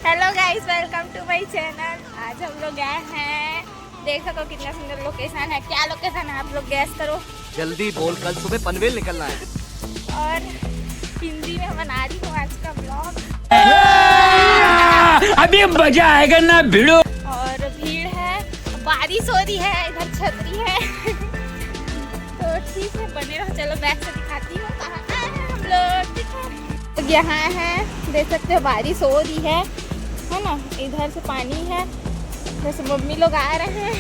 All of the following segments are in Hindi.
Hello guys, welcome to my channel. आज हम लोग गए हैं, देख सको कितना सुंदर लोकेशन है। क्या लोकेशन है आप लोग गैस करो। जल्दी बोल, कल सुबह पनवेल निकलना है। और हिंदी में बना रही हूँ आज का ब्लॉग। अभी मजा आएगा ना भिड़ो। और भीड़ है, बारिश हो रही है, इधर छतरी है। तो ठीक है, बने रहो। चलो बैक से दिखाती हूँ कहाँ हैं हम लोग। यहाँ है, देख सकते हो बारिश हो रही है ना। इधर से पानी है, जैसे मम्मी लोग आ रहे हैं।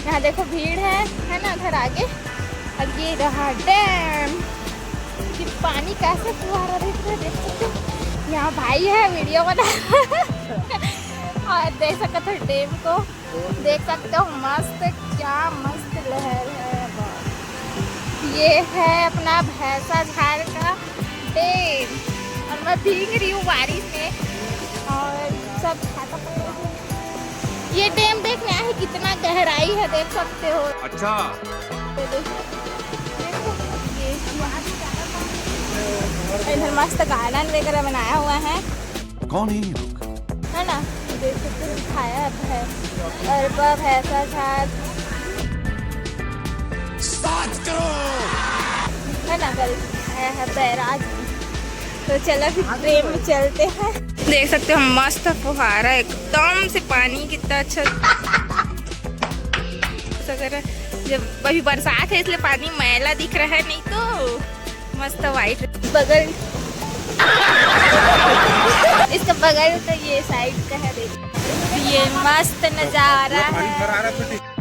यहाँ देखो भीड़ है ना उधर आगे। और ये रहा डैम, कि पानी कैसे फुहारा देख सकते हो। यहाँ भाई है वीडियो बना। और देख सकते हो डैम को, देख सकते हो मस्त, क्या मस्त लहर है। ये है अपना भैंसा झाड़ का डैम। और मैं भीग रही हूँ बारिश में और सब छाता पकड़ा है। ये डैम देखने आए कितना गहराई है, देख सकते हो। अच्छा, इधर मस्त गार्डन वगैरह बनाया हुआ है। कौन है ये लोग? है ना, देख सकते हो खाया है। अरबा भैंसा झाड़ है ना, कल आया है बैराज। तो चलो फिर ट्रेन में चलते हैं। देख सकते हो मस्त फुहारा, एकदम से पानी कितना अच्छा। जब अभी बरसात है इसलिए पानी मैला दिख रहा है, नहीं तो मस्त वाइट। बगल इसका बगल तो ये साइड का है, देख ये मस्त नजारा है।